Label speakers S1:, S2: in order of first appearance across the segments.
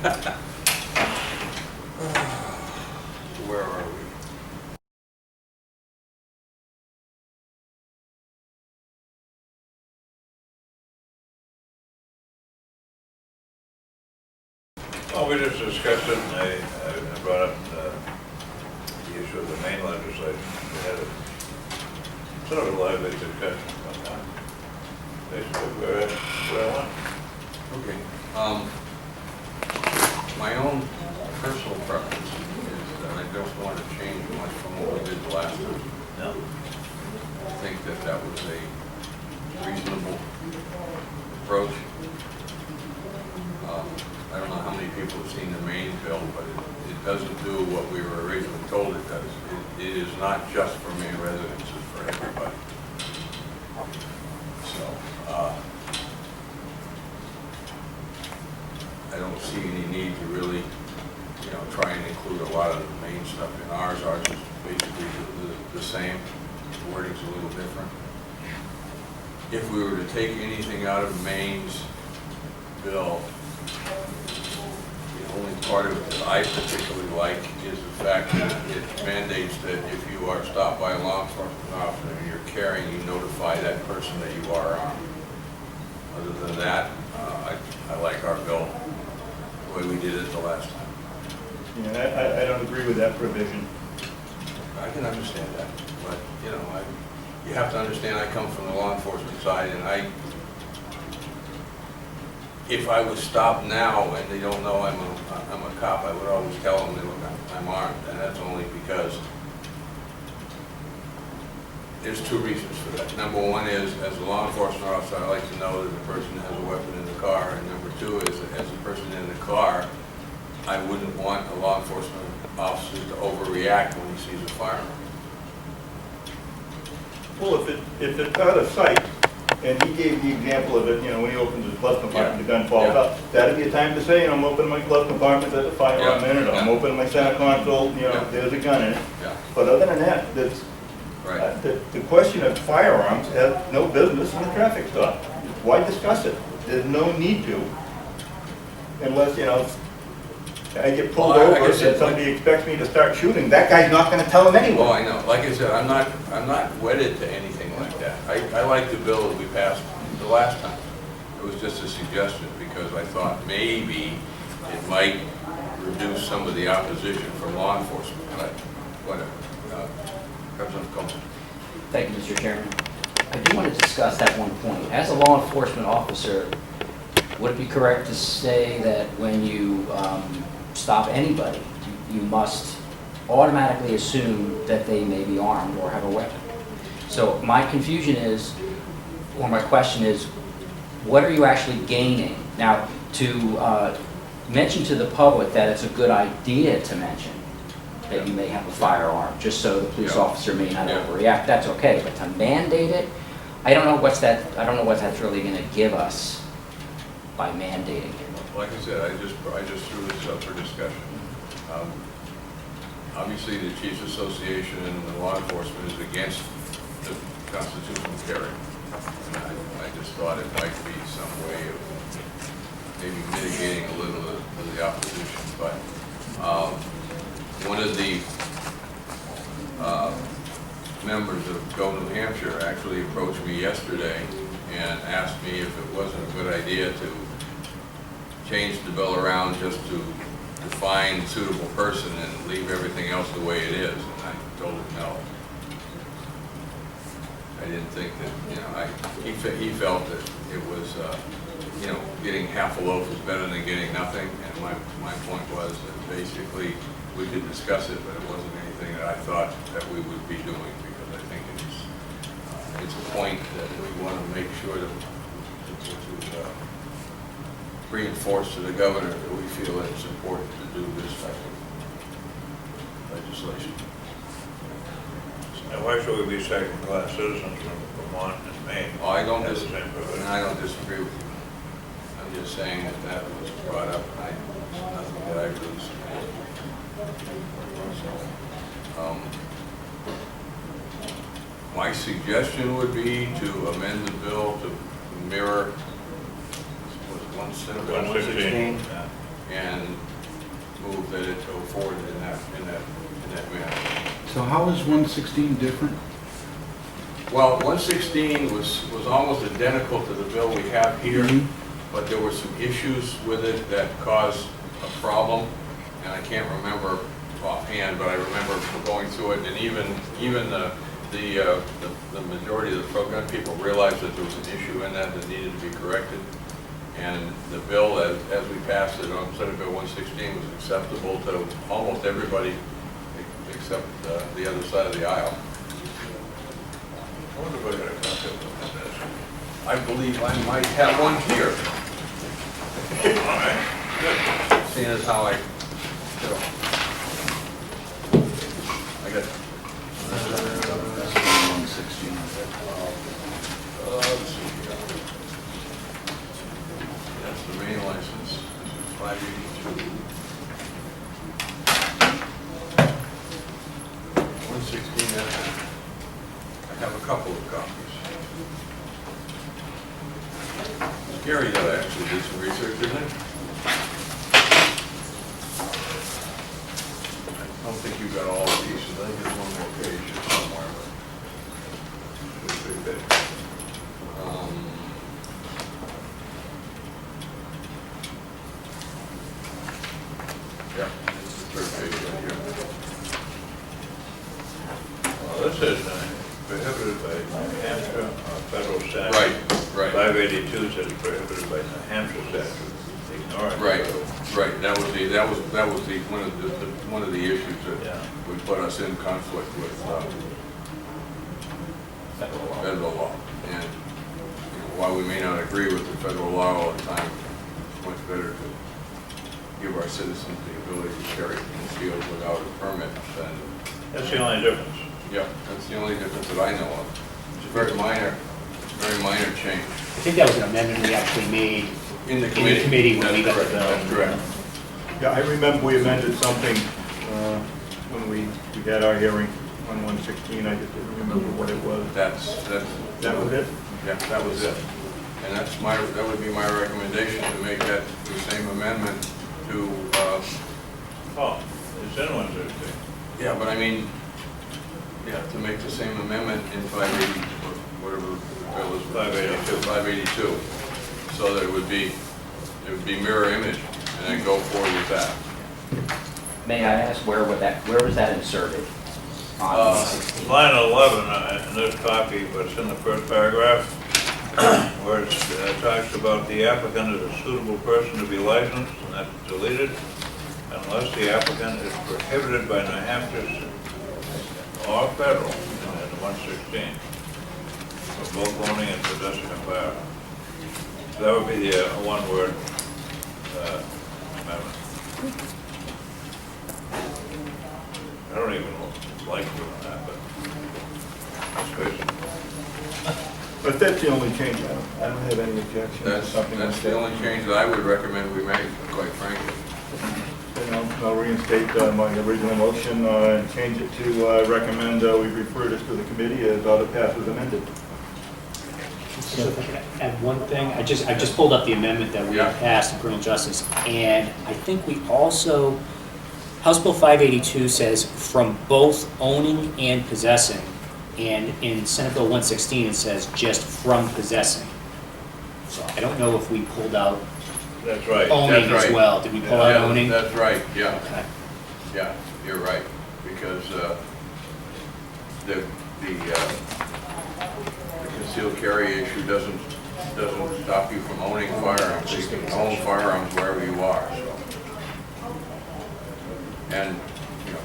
S1: Where are we?
S2: Well, we just discussed it, and I brought up the issue of the main legislation. We had a sort of a lively discussion on that. Basically, where I went.
S1: Okay. My own personal preference is that I don't want to change much from what we did the last time.
S2: No.
S1: I think that that was a reasonable approach. I don't know how many people have seen the main bill, but it doesn't do what we were originally told it does. It is not just for Maine residents, it's for everybody. So, I don't see any need to really, try and include a lot of the main stuff in ours. Ours is basically the same. The wording's a little different. If we were to take anything out of Maine's bill, the only part of it that I particularly like is the fact that it mandates that if you are stopped by a law enforcement officer and you're carrying, you notify that person that you are armed. Other than that, I like our bill the way we did it the last time.
S3: Yeah, I don't agree with that provision.
S1: I can understand that, but you have to understand I come from the law enforcement side, and if I was stopped now and they don't know I'm a cop, I would always tell them that I'm armed, and that's only because there's two reasons for that. Number one is, as a law enforcement officer, I like to know that the person has a weapon in the car, and number two is that as a person in the car, I wouldn't want a law enforcement officer to overreact when he sees a firearm.
S3: Well, if it's out of sight, and he gave the example of it, when he opens his glove compartment, the gun falls out, that'd be a time to say, I'm opening my glove compartment, there's a firearm in it, or I'm opening my center console, there's a gun in it.
S1: Yeah.
S3: But other than that, that's,
S1: Right.
S3: the question of firearms has no business in a traffic stop. Why discuss it? There's no need to, unless, I get pulled
S1: Well,
S3: over and somebody expects me to start shooting, that guy's not gonna tell him anyway.
S1: Well, I know. Like I said, I'm not wedded to anything like that. I like the bill that we passed the last time. It was just a suggestion because I thought maybe it might reduce some of the opposition from law enforcement, but whatever. Representative Coleman.
S4: Thank you, Mr. Chairman. I do want to discuss that one point. As a law enforcement officer, would it be correct to say that when you stop anybody, you must automatically assume that they may be armed or have a weapon? So my confusion is, or my question is, what are you actually gaining? Now, to mention to the public that it's a good idea to mention that you may have a firearm, just so the police officer may not overreact, that's okay. But to mandate it, I don't know what that's really going to give us by mandating it.
S1: Like I said, I just threw this up for discussion. Obviously, the Chiefs Association and the law enforcement is against the constitutional carry. And I just thought it might be some way of maybe mitigating a little of the opposition. But one of the members of Go New Hampshire actually approached me yesterday and asked me if it wasn't a good idea to change the bill around just to define suitable person and leave everything else the way it is. And I told him no. I didn't think that, he felt that it was, getting half a loaf is better than getting nothing. And my point was that basically we could discuss it, but it wasn't anything that I thought that we would be doing, because I think it's a point that we want to make sure to reinforce to the governor that we feel that it's important to do this type of legislation.
S2: And why should we be second-class citizens from Vermont and Maine?
S1: Oh, I don't
S2: That's the same provision.
S1: I don't disagree with you. I'm just saying that was brought up, and it's nothing that I really support. So, my suggestion would be to amend the bill to mirror 116.
S2: 116.
S1: And forward in that manner.
S5: So how is 116 different?
S1: Well, 116 was almost identical to the bill we have here,
S5: Mhm.
S1: but there were some issues with it that caused a problem, and I can't remember offhand, but I remember going through it, and even the majority of the program people realized that there was an issue in that needed to be corrected. And the bill, as we passed it on Senate Bill 116, was acceptable to almost everybody except the other side of the aisle.
S2: I wonder if I got a copy of this.
S1: I believe I might have one here.
S2: All right, good.
S1: Seeing as how I got.
S5: That's 116.
S1: Let's see here. That's the main license. This is 582. 116, I have a couple of copies. It's scary that I actually did some research, isn't it? I don't think you got all of these, so I think there's one more page here somewhere. But it's pretty big. Yeah, it's the third page right here.
S2: Well, this is prohibited by New Hampshire federal statute.
S1: Right.
S2: 582 says prohibited by New Hampshire statute. Ignore it.
S1: Right. That was one of the issues
S2: Yeah.
S1: that would put us in conflict with federal law. And while we may not agree with the federal law all the time, it's much better to give our citizens the ability to carry concealed without a permit than.
S2: That's the only difference.
S1: Yeah, that's the only difference that I know of. It's a very minor change.
S6: I think that was an amendment we actually made
S1: In the
S6: committee when we got the
S1: That's
S6: bill.
S1: correct. That's correct.
S3: Yeah, I remember we amended something when we had our hearing on 116. I just didn't remember what it was.
S1: That
S3: That was it?
S1: Yeah, that was it. And that would be my recommendation, to make that the same amendment to,
S2: Oh, it's in 116.
S1: yeah, but I mean, yeah, to make the same amendment in 580, whatever the bill is.
S2: 582.
S1: 582, so that it would be mirror image, and then go forward with that.
S4: May I ask, where was that inserted? On 116?
S2: Line 11 in this copy, but it's in the first paragraph, where it talks about the applicant is a suitable person to be licensed, and that's deleted, unless the applicant is prohibited by New Hampshire or federal, in 116, for both owning and possessing a firearm. So that would be the one-word amendment. I don't even like doing that, but let's face it.
S3: But that's the only change. I don't have any objection to something like
S1: That's
S3: that.
S1: the only change that I would recommend we make, quite frankly.
S3: And I'll reinstate my original motion and change it to recommend we refer this to the committee as out of pass as amended.
S6: So if I could add one thing, I just pulled up the amendment that we
S1: Yeah.
S6: passed in criminal justice, and I think we also, House Bill 582 says from both owning and possessing, and in Senate Bill 116 it says just from possessing. So I don't know if we pulled out
S2: That's right.
S6: owning
S1: That's
S6: as
S1: right.
S6: well. Did we pull out
S1: Yeah,
S6: owning?
S1: That's right, yeah.
S6: Okay.
S1: Yeah, you're right, because the concealed carry issue doesn't stop you from owning firearms. You can own firearms wherever you are, so. And,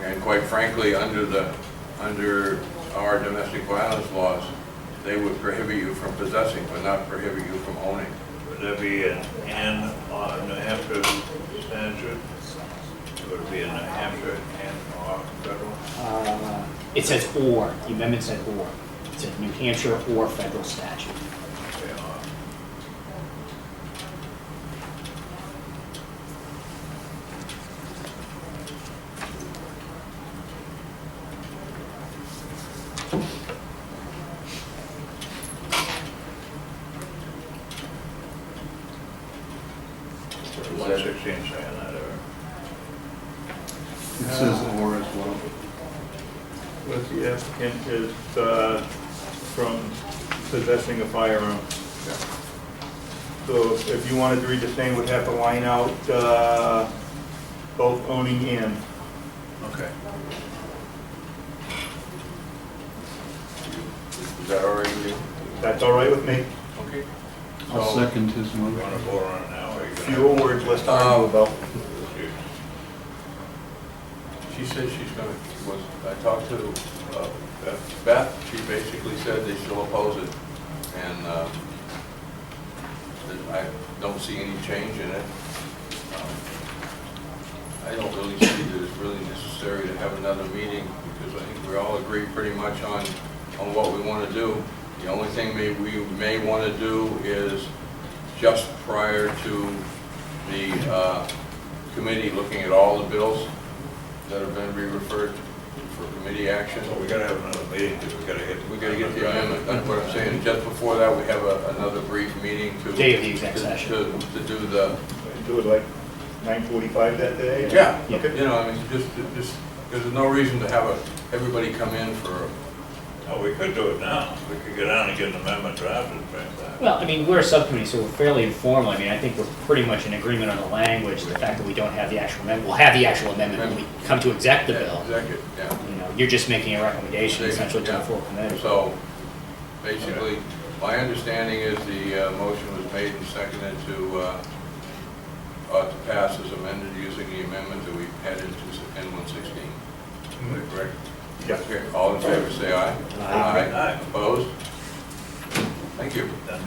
S1: and quite frankly, under our domestic violence laws, they would prohibit you from possessing, but not prohibit you from owning.
S2: Would that be an and on New Hampshire statute? Would it be in New Hampshire and or federal?
S6: It says or, the amendment said or. It said New Hampshire or federal statute.
S2: Okay,
S1: Is that-
S2: 116 saying that, or?
S5: It says or as well.
S3: What the applicant is from possessing a firearm. So if you wanted to read the same, would have to line out both owning and.
S1: Okay. Is that all right with you?
S3: That's all right with me.
S1: Okay.
S5: I'll
S1: So-
S5: second his
S2: You
S5: motion.
S2: want to vote on it now, or you gonna?
S3: Fewer words, less to argue about.
S1: She said she's gonna, I talked to Beth, she basically said that she'll oppose it, and that I don't see any change in it. I don't really see that it's really necessary to have another meeting, because I think we all agree pretty much on what we want to do. The only thing we may want to do is just prior to the committee looking at all the bills that have been re-referred for committee action.
S2: So we gotta have another meeting, because we gotta get
S1: The amendment, that's what I'm saying. Just before that, we have another brief meeting to.
S6: Day of the exec session.
S1: To do the,
S3: Do it like 9:45 that day?
S1: yeah,
S3: Okay.
S1: you know, I mean, just, there's no reason to have everybody come in for,
S2: Oh, we could do it now. We could get on and get an amendment drafted, right back.
S6: Well, I mean, we're a subcommittee, so we're fairly informal. I mean, I think we're pretty much in agreement on the language, the fact that we don't have the actual amendment. We'll have the actual amendment when we come to exec the bill.
S1: executive, yeah.
S6: You know, you're just making a recommendation essentially to the full committee.
S1: So, basically, my understanding is the motion was made and seconded to pass as amended using the amendment that we had into N-116. Is that correct?
S3: Yes.
S1: Okay, all in favor, say aye.
S6: Aye.
S1: Opposed? Thank you.